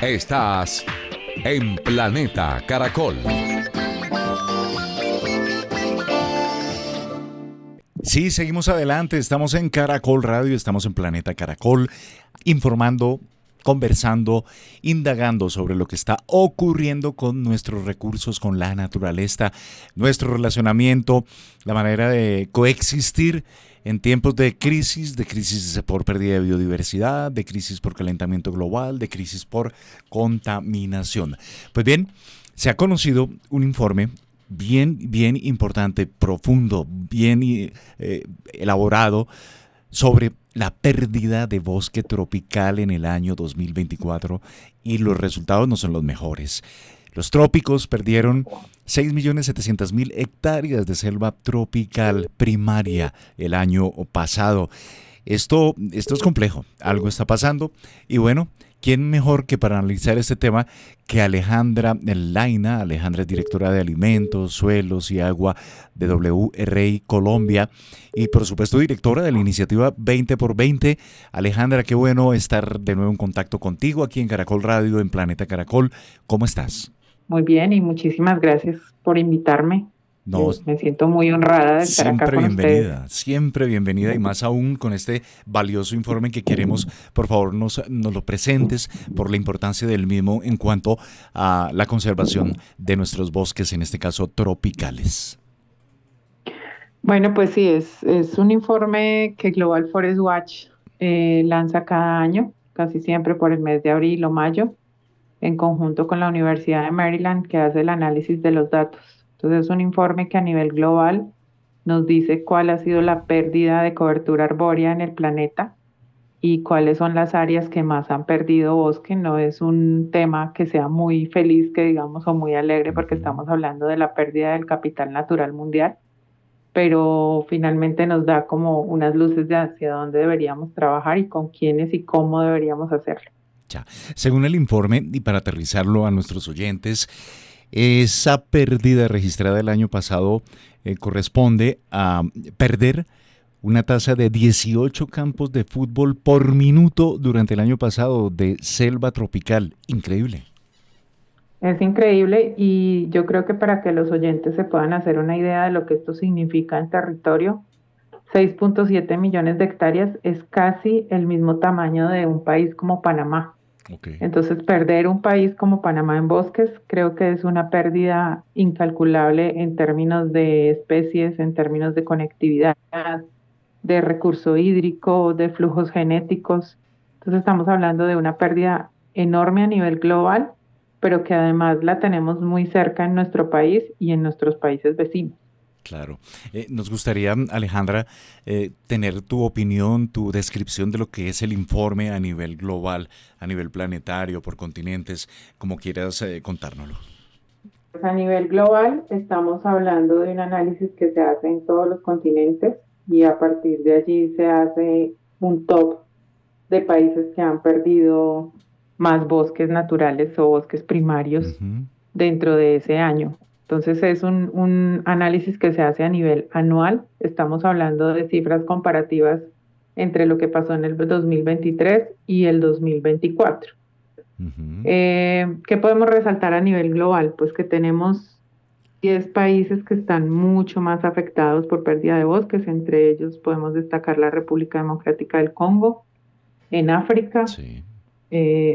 Estás en Planeta Caracol. Sí, seguimos adelante, estamos en Caracol Radio, estamos en Planeta Caracol, informando, conversando, indagando sobre lo que está ocurriendo con nuestros recursos, con la naturaleza, nuestro relacionamiento, la manera de coexistir en tiempos de crisis por pérdida de biodiversidad, de crisis por calentamiento global, de crisis por contaminación. Pues bien, se ha conocido un informe bien importante, profundo, bien elaborado sobre la pérdida de bosque tropical en el año 2024 y los resultados no son los mejores. Los trópicos perdieron 6.700.000 hectáreas de selva tropical primaria el año pasado. Esto es complejo, algo está pasando y bueno, ¿quién mejor que para analizar este tema que Alejandra Laina? Alejandra es directora de Alimentos, Suelos y Agua de WRI Colombia y por supuesto directora de la iniciativa 20 por 20. Alejandra, qué bueno estar de nuevo en contacto contigo aquí en Caracol Radio, en Planeta Caracol. ¿Cómo estás? Muy bien y muchísimas gracias por invitarme. No, Me siento muy honrada de estar acá con ustedes. siempre bienvenida y más aún con este valioso informe que queremos, por favor, nos lo presentes por la importancia del mismo en cuanto a la conservación de nuestros bosques, en este caso tropicales. Bueno, pues sí, es un informe que Global Forest Watch lanza cada año, casi siempre por el mes de abril o mayo, en conjunto con la Universidad de Maryland, que hace el análisis de los datos. Entonces, es un informe que a nivel global nos dice cuál ha sido la pérdida de cobertura arbórea en el planeta y cuáles son las áreas que más han perdido bosque. No es un tema que sea muy feliz, que digamos, o muy alegre, porque Ujú. estamos hablando de la pérdida del capital natural mundial, pero finalmente nos da como unas luces de hacia dónde deberíamos trabajar y con quiénes y cómo deberíamos hacerlo. Ya. Según el informe, y para aterrizarlo a nuestros oyentes, esa pérdida registrada el año pasado corresponde a perder una tasa de 18 campos de fútbol por minuto durante el año pasado de selva tropical. Increíble. Es increíble y yo creo que para que los oyentes se puedan hacer una idea de lo que esto significa en territorio, 6.7 millones de hectáreas es casi el mismo tamaño de un país como Panamá. Ok. Entonces, perder un país como Panamá en bosques creo que es una pérdida incalculable en términos de especies, en términos de conectividad, de recurso hídrico, de flujos genéticos. Entonces, estamos hablando de una pérdida enorme a nivel global, pero que además la tenemos muy cerca en nuestro país y en nuestros países vecinos. Claro. Nos gustaría, Alejandra, tener tu opinión, tu descripción de lo que es el informe a nivel global, a nivel planetario, por continentes, como quieras contárnoslo. Pues a nivel global, estamos hablando de un análisis que se hace en todos los continentes y a partir de allí se hace un top de países que han perdido más bosques naturales o bosques primarios Ujú. dentro de ese año. Entonces es un análisis que se hace a nivel anual. Estamos hablando de cifras comparativas entre lo que pasó en el 2023 y el 2024. Ujú. ¿Qué podemos resaltar a nivel global? Pues que tenemos 10 países que están mucho más afectados por pérdida de bosques. Entre ellos podemos destacar la República Democrática del Congo, en África. Sí.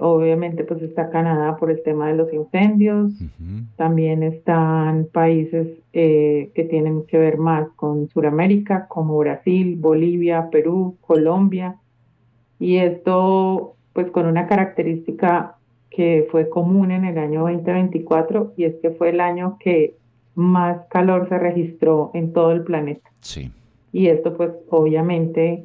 Obviamente pues está Canadá por el tema de los incendios. Ujú. También están países que tienen que ver más con Sudamérica, como Brasil, Bolivia, Perú, Colombia. Y esto, pues con una característica que fue común en el año 2024, y es que fue el año que más calor se registró en todo el planeta. Sí. Y esto, pues obviamente,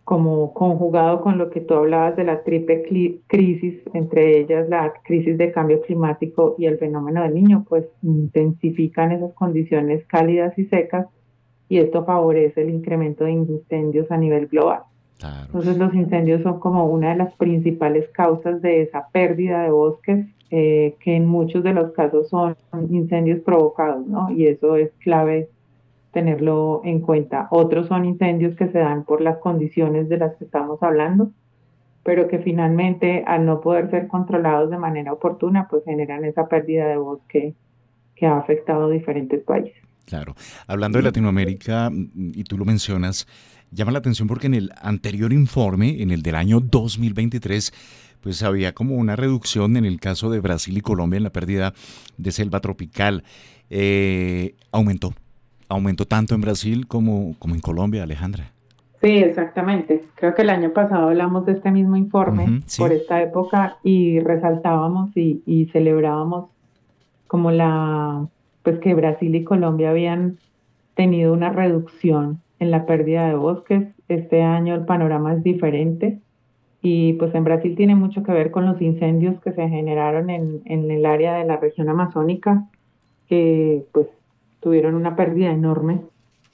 como conjugado con lo que tú hablabas de la triple crisis, entre ellas la crisis de cambio climático y el fenómeno del niño, pues intensifican esas condiciones cálidas y secas, y esto favorece el incremento de incendios a nivel global. Claro. Entonces los incendios son como una de las principales causas de esa pérdida de bosques, que en muchos de los casos son incendios provocados, ¿no? Y eso es clave tenerlo en cuenta. Otros son incendios que se dan por las condiciones de las que estamos hablando. pero que finalmente al no poder ser controlados de manera oportuna, pues generan esa pérdida de bosque que ha afectado a diferentes países. Claro. Hablando de Latinoamérica, y tú lo mencionas, llama la atención porque en el anterior informe, en el del año 2023, pues había como una reducción en el caso de Brasil y Colombia en la pérdida de selva tropical. Aumentó tanto en Brasil como en Colombia, Alejandra. Sí, exactamente. Creo que el año pasado hablamos de este mismo informe Ujú, por sí, esta época y resaltábamos y celebrábamos como pues que Brasil y Colombia habían tenido una reducción en la pérdida de bosques. Este año el panorama es diferente y pues en Brasil tiene mucho que ver con los incendios que se generaron en el área de la región amazónica, que pues tuvieron una pérdida enorme.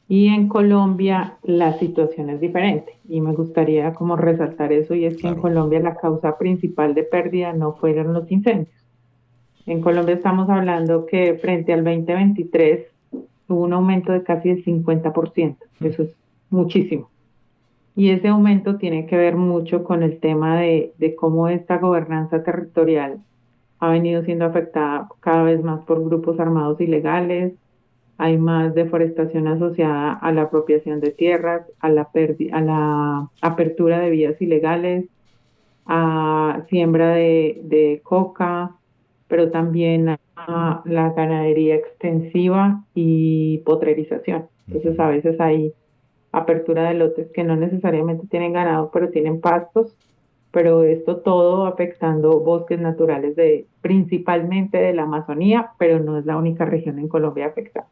Y en Colombia la situación es diferente y me gustaría como resaltar eso, y es que en claro. Colombia la causa principal de pérdida no fueron los incendios. En Colombia estamos hablando que frente al 2023 hubo un aumento de casi el 50%. Mm, Eso es muchísimo. Y ese aumento tiene que ver mucho con el tema de cómo esta gobernanza territorial ha venido siendo afectada cada vez más por grupos armados ilegales. Hay más deforestación asociada a la apropiación de tierras, a la apertura de vías ilegales, a siembra de coca, pero también a la ganadería extensiva y potrerización. Entonces, a ujú. veces hay apertura de lotes que no necesariamente tienen ganado, pero tienen pastos, pero esto todo afectando bosques naturales principalmente de la Amazonía, pero no es la única región en Colombia afectada.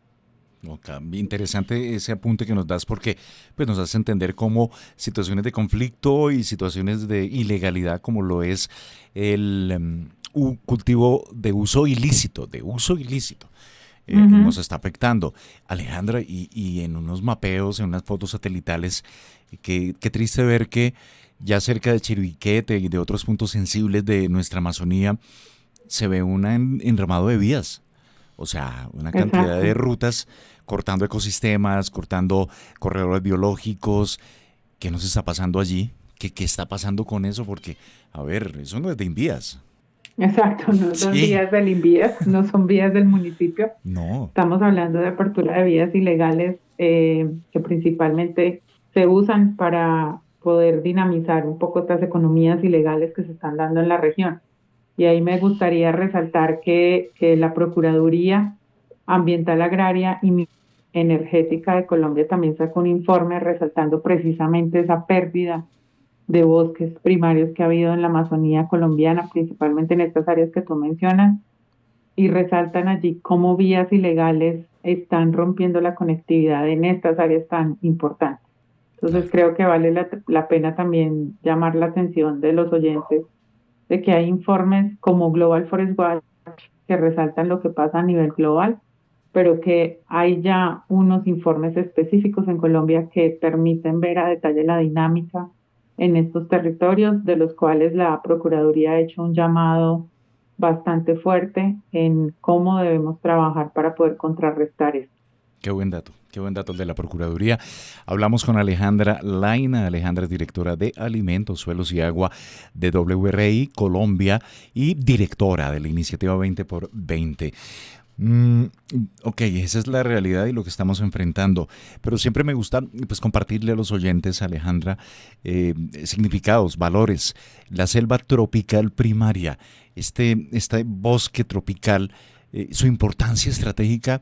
Ok, interesante ese apunte que nos das porque pues, nos hace entender cómo situaciones de conflicto y situaciones de ilegalidad como lo es el cultivo de uso ilícito, nos Ujú. está afectando. Alejandra, y en unos mapeos, en unas fotos satelitales, qué triste ver que ya cerca de Chiribiquete y de otros puntos sensibles de nuestra Amazonía se ve un enramado de vías. O sea, una cantidad de Exacto. rutas cortando ecosistemas, cortando corredores biológicos. ¿Qué nos está pasando allí? ¿Qué está pasando con eso? Porque, a ver, eso no es de Invías. Exacto, no son Sí, vías del INVIAS, no son vías del municipio. no, Estamos hablando de apertura de vías ilegales que principalmente se usan para poder dinamizar un poco estas economías ilegales que se están dando en la región. Y ahí me gustaría resaltar que la Procuraduría Ambiental Agraria y Energética de Colombia también sacó un informe resaltando precisamente esa pérdida de bosques primarios que ha habido en la Amazonía colombiana, principalmente en estas áreas que tú mencionas, y resaltan allí cómo vías ilegales están rompiendo la conectividad en estas áreas tan importantes. Entonces claro. creo que vale la pena también llamar la atención de los oyentes de que hay informes como Global Forest Watch que resaltan lo que pasa a nivel global, pero que hay ya unos informes específicos en Colombia que permiten ver a detalle la dinámica en estos territorios, de los cuales la Procuraduría ha hecho un llamado bastante fuerte en cómo debemos trabajar para poder contrarrestar esto. Qué buen dato el de la Procuraduría. Hablamos con Alejandra Laina. Alejandra es directora de Alimentos, Suelos y Agua de WRI Colombia y directora de la iniciativa 20 por 20. Mm, ok, esa es la realidad y lo que estamos enfrentando, pero siempre me gusta pues compartirle a los oyentes, Alejandra, significados, valores, la selva tropical primaria, este bosque tropical, su importancia estratégica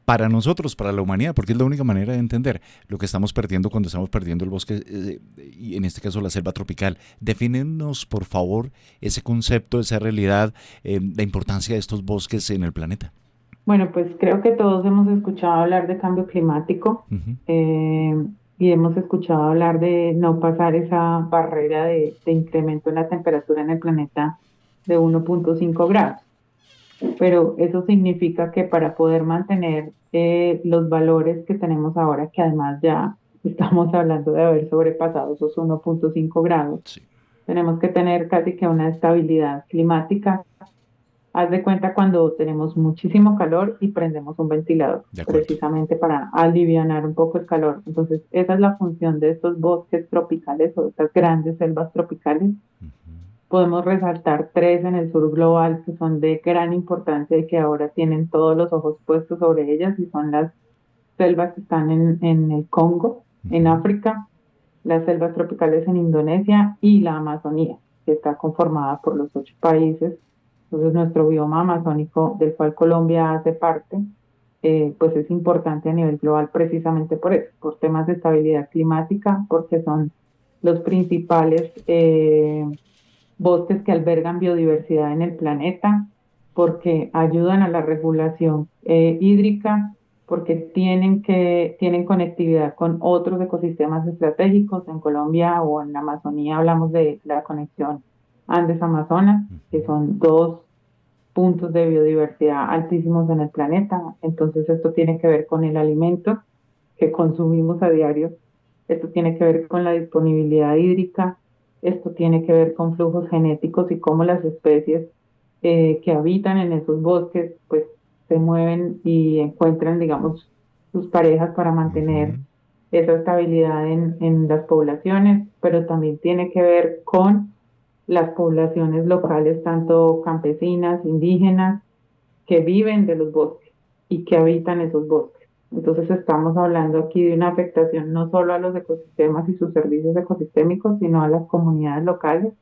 para nosotros, para la humanidad, porque es la única manera de entender lo que estamos perdiendo cuando estamos perdiendo el bosque, y en este caso la selva tropical. Defínenos, por favor, ese concepto, esa realidad, la importancia de estos bosques en el planeta. Bueno, pues creo que todos hemos escuchado hablar de cambio climático Ujú. eh, y hemos escuchado hablar de no pasar esa barrera de incremento en la temperatura en el planeta de 1,5 grados. Pero eso significa que para poder mantener los valores que tenemos ahora, que además ya estamos hablando de haber sobrepasado esos 1,5 grados, Sí. tenemos que tener casi que una estabilidad climática haz de cuenta cuando tenemos muchísimo calor y prendemos un ventilador, De acuerdo. precisamente para alivianar un poco el calor. Entonces, esa es la función de estos bosques tropicales o estas grandes selvas tropicales. Podemos resaltar tres en el sur global que son de gran importancia y que ahora tienen todos los ojos puestos sobre ellas y son las selvas que están en el Congo, en África, las selvas tropicales en Indonesia y la Amazonía, que está conformada por los 8 países. Entonces, nuestro bioma amazónico, del cual Colombia hace parte, pues es importante a nivel global precisamente por eso, por temas de estabilidad climática, porque son los principales bosques que albergan biodiversidad en el planeta, porque ayudan a la regulación hídrica, porque tienen conectividad con otros ecosistemas estratégicos. En Colombia o en la Amazonía hablamos de la conexión Andes-Amazonas, que son dos puntos de biodiversidad altísimos en el planeta. Entonces esto tiene que ver con el alimento que consumimos a diario, esto tiene que ver con la disponibilidad hídrica, esto tiene que ver con flujos genéticos y cómo las especies que habitan en esos bosques pues se mueven y encuentran, digamos, sus parejas para mantener esa estabilidad en las poblaciones, pero también tiene que ver con las poblaciones locales, tanto campesinas, indígenas, que viven de los bosques y que habitan esos bosques. Entonces estamos hablando aquí de una afectación no solo a los ecosistemas y sus servicios ecosistémicos, sino a las comunidades locales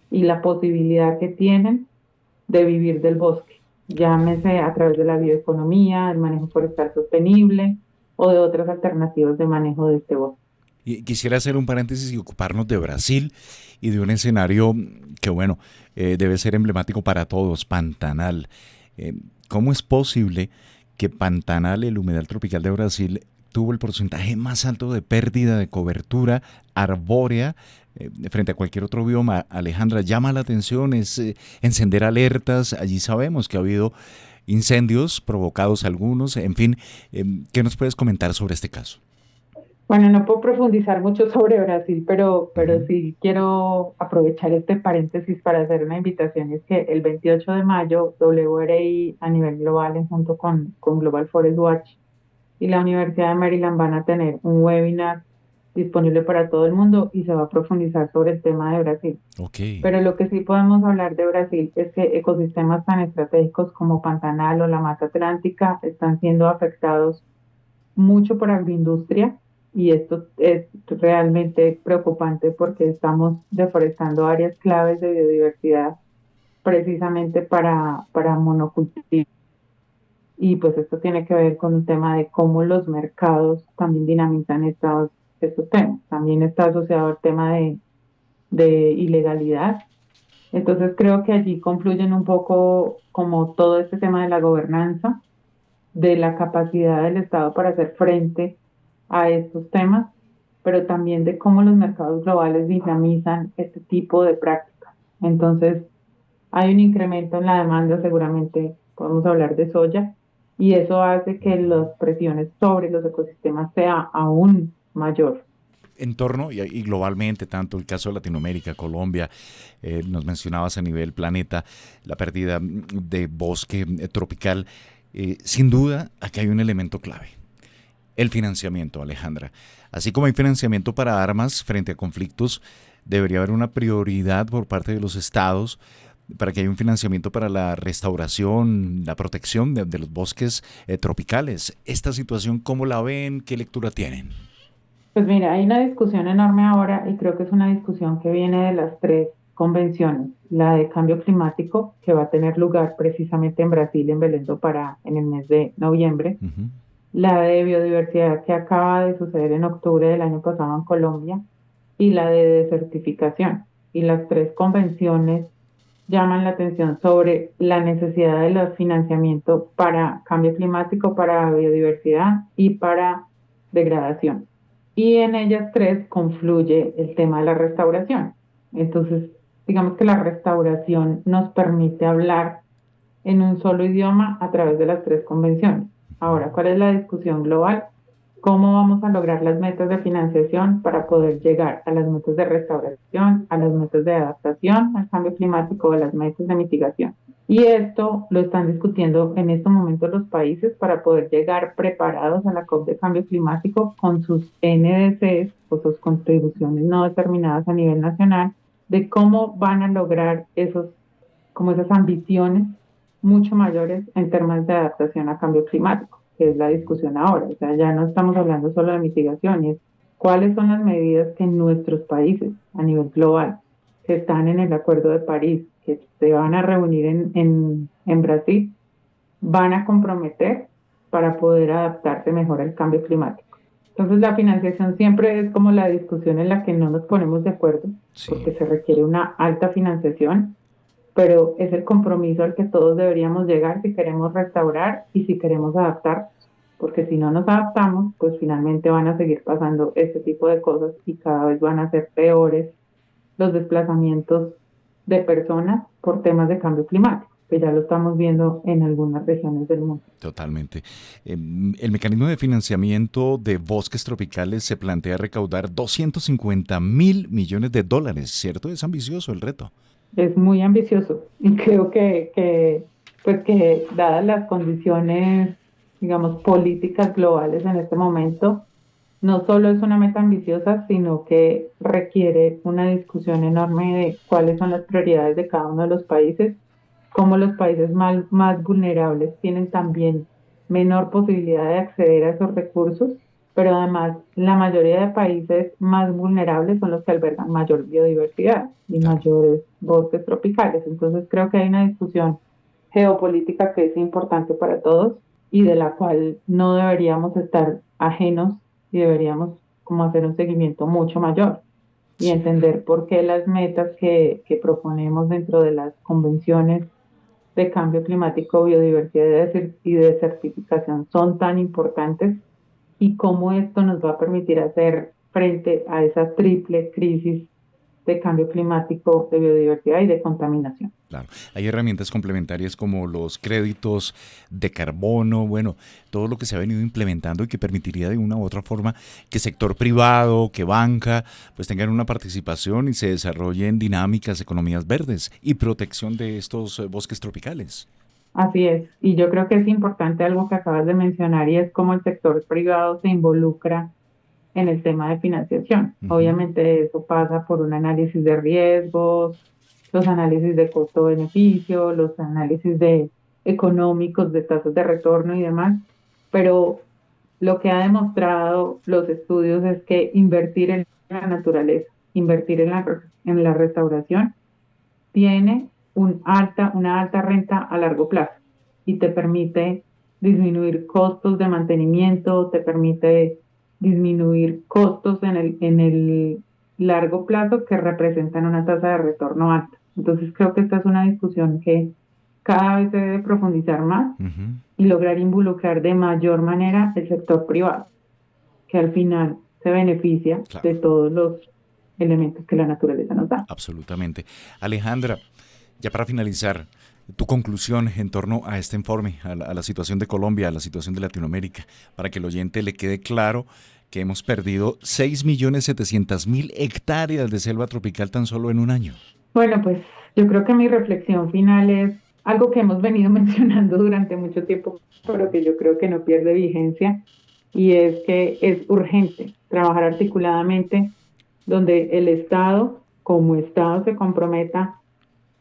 y la posibilidad que tienen de vivir del bosque, llámese a través de la bioeconomía, el manejo forestal sostenible o de otras alternativas de manejo de este bosque. Y quisiera hacer un paréntesis y ocuparnos de Brasil y de un escenario que, bueno, debe ser emblemático para todos, Pantanal. ¿Cómo es posible que Pantanal, el humedal tropical de Brasil, tuvo el porcentaje más alto de pérdida de cobertura arbórea frente a cualquier otro bioma? Alejandra, llama la atención, es encender alertas. Allí sabemos que ha habido incendios provocados algunos. En fin, ¿qué nos puedes comentar sobre este caso? Bueno, no puedo profundizar mucho sobre Brasil, pero Ujú. sí quiero aprovechar este paréntesis para hacer una invitación. Es que el 28 de mayo, WRI a nivel global, junto con Global Forest Watch y la Universidad de Maryland van a tener un webinar disponible para todo el mundo y se va a profundizar sobre el tema de Brasil. Ok. Pero lo que sí podemos hablar de Brasil es que ecosistemas tan estratégicos como Pantanal o la Mata Atlántica están siendo afectados mucho por agroindustria y esto es realmente preocupante porque estamos deforestando áreas claves de biodiversidad precisamente para monocultivo. Y pues esto tiene que ver con un tema de cómo los mercados también dinamizan estos temas. También está asociado al tema de ilegalidad. Entonces creo que allí confluyen un poco como todo este tema de la gobernanza, de la capacidad del Estado para hacer frente a estos temas, pero también de cómo los mercados globales dinamizan este tipo de prácticas. Entonces, hay un incremento en la demanda, seguramente podemos hablar de soya, y eso hace que las presiones sobre los ecosistemas sea aún mayor. En torno y globalmente, tanto el caso de Latinoamérica, Colombia, nos mencionabas a nivel planeta, la pérdida de bosque tropical. Sin duda, aquí hay un elemento clave, el financiamiento, Alejandra. Así como hay financiamiento para armas frente a conflictos, debería haber una prioridad por parte de los estados para que haya un financiamiento para la restauración, la protección de los bosques tropicales. ¿Esta situación cómo la ven? ¿Qué lectura tienen? Pues mira, hay una discusión enorme ahora y creo que es una discusión que viene de las tres convenciones, la de cambio climático, que va a tener lugar precisamente en Brasil, en Belém do Pará, en el mes de noviembre, Ujú. la de biodiversidad que acaba de suceder en octubre del año pasado en Colombia y la de desertificación. Y las tres convenciones llaman la atención sobre la necesidad de los financiamiento para cambio climático, para biodiversidad y para degradación. Y en ellas tres confluye el tema de la restauración. Entonces, digamos que la restauración nos permite hablar en un solo idioma a través de las tres convenciones. Ahora, ¿cuál es la discusión global? ¿Cómo vamos a lograr las metas de financiación para poder llegar a las metas de restauración, a las metas de adaptación al cambio climático, a las metas de mitigación? Y esto lo están discutiendo en estos momentos los países para poder llegar preparados a la COP de cambio climático con sus NDCs o sus contribuciones no determinadas a nivel nacional, de cómo van a lograr como esas ambiciones mucho mayores en temas de adaptación a cambio climático, que es la discusión ahora. O sea, ya no estamos hablando solo de mitigación, es cuáles son las medidas que nuestros países a nivel global, que están en el Acuerdo de París, que se van a reunir en Brasil, van a comprometer para poder adaptarse mejor al cambio climático. Entonces, la financiación siempre es como la discusión en la que no nos ponemos de acuerdo, Sí, porque se requiere una alta financiación, pero es el compromiso al que todos deberíamos llegar si queremos restaurar y si queremos adaptar, porque si no nos adaptamos, pues finalmente van a seguir pasando este tipo de cosas y cada vez van a ser peores los desplazamientos de personas por temas de cambio climático, que ya lo estamos viendo en algunas regiones del mundo. totalmente. El mecanismo de financiamiento de bosques tropicales se plantea recaudar 250.000 millones de dólares, ¿cierto? Es ambicioso el reto. Es muy ambicioso y creo pues que dadas las condiciones, digamos, políticas globales en este momento, no solo es una meta ambiciosa, sino que requiere una discusión enorme de cuáles son las prioridades de cada uno de los países, cómo los países más vulnerables tienen también menor posibilidad de acceder a esos recursos, pero además la mayoría de países más vulnerables son los que albergan mayor biodiversidad y Claro. mayores bosques tropicales. Entonces creo que hay una discusión geopolítica que es importante para todos y de la cual no deberíamos estar ajenos y deberíamos como hacer un seguimiento mucho mayor y Sí. entender por qué las metas que proponemos dentro de las convenciones de cambio climático, biodiversidad y desertificación son tan importantes y cómo esto nos va a permitir hacer frente a esa triple crisis de cambio climático, de biodiversidad y de contaminación. Claro, hay herramientas complementarias como los créditos de carbono, bueno, todo lo que se ha venido implementando y que permitiría de una u otra forma que sector privado, que banca, pues tengan una participación y se desarrollen dinámicas, economías verdes y protección de estos bosques tropicales. Así es, y yo creo que es importante algo que acabas de mencionar y es cómo el sector privado se involucra en el tema de financiación. Ujú. Obviamente eso pasa por un análisis de riesgos, los análisis de costo-beneficio, los análisis de económicos, de tasas de retorno y demás, pero lo que ha demostrado los estudios es que invertir en la naturaleza, invertir en la restauración, tiene una alta renta a largo plazo y te permite disminuir costos de mantenimiento, te permite disminuir costos en el largo plazo que representan una tasa de retorno alta. Entonces creo que esta es una discusión que cada vez se debe profundizar más Ujú. y lograr involucrar de mayor manera el sector privado, que al final se beneficia de Claro, todos los elementos que la naturaleza nos da. absolutamente. Alejandra, ya para finalizar, tu conclusión en torno a este informe, a la situación de Colombia, a la situación de Latinoamérica, para que el oyente le quede claro que hemos perdido 6.700.000 hectáreas de selva tropical tan solo en un año. Bueno, pues yo creo que mi reflexión final es algo que hemos venido mencionando durante mucho tiempo, pero que yo creo que no pierde vigencia, y es que es urgente trabajar articuladamente donde el Estado, como Estado, se comprometa,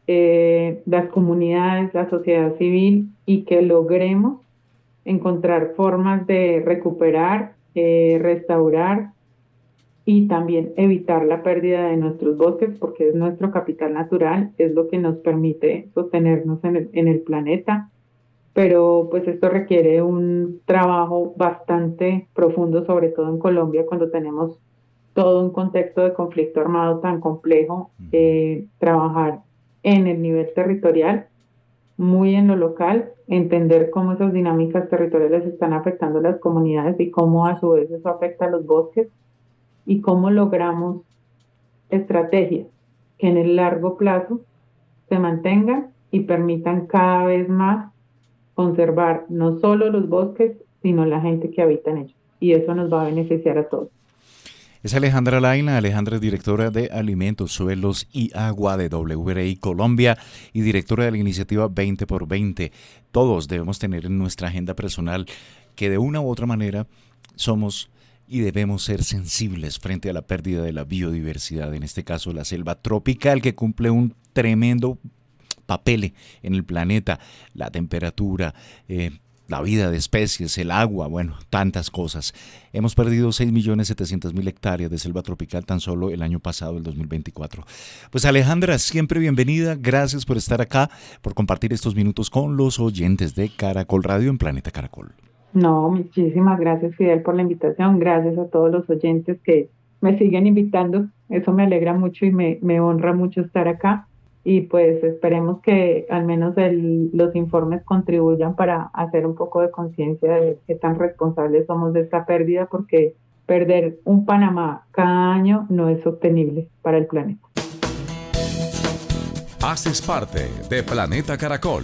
las comunidades, la sociedad civil, y que logremos encontrar formas de recuperar, restaurar y también evitar la pérdida de nuestros bosques, porque es nuestro capital natural, es lo que nos permite sostenernos en el planeta, pero pues esto requiere un trabajo bastante profundo, sobre todo en Colombia, cuando tenemos todo un contexto de conflicto armado tan complejo, Ujú. trabajar en el nivel territorial, muy en lo local, entender cómo esas dinámicas territoriales están afectando a las comunidades y cómo a su vez eso afecta a los bosques y cómo logramos estrategias que en el largo plazo se mantengan y permitan cada vez más conservar no solo los bosques, sino la gente que habita en ellos. Y eso nos va a beneficiar a todos. Es Alejandra Laina. Alejandra es directora de Alimentos, Suelos y Agua de WRI Colombia y directora de la iniciativa 20 por 20. Todos debemos tener en nuestra agenda personal que de una u otra manera somos y debemos ser sensibles frente a la pérdida de la biodiversidad, en este caso la selva tropical, que cumple un tremendo papel en el planeta, la temperatura, la vida de especies, el agua, bueno, tantas cosas. Hemos perdido 6.700.000 hectáreas de selva tropical tan solo el año pasado, el 2024. Pues Alejandra, siempre bienvenida. Gracias por estar acá, por compartir estos minutos con los oyentes de Caracol Radio en Planeta Caracol. No, muchísimas gracias, Fidel, por la invitación. Gracias a todos los oyentes que me siguen invitando. Eso me alegra mucho y me honra mucho estar acá. Y pues esperemos que al menos los informes contribuyan para hacer un poco de conciencia de qué tan responsables somos de esta pérdida, porque perder un Panamá cada año no es sostenible para el planeta. Haces parte de Planeta Caracol.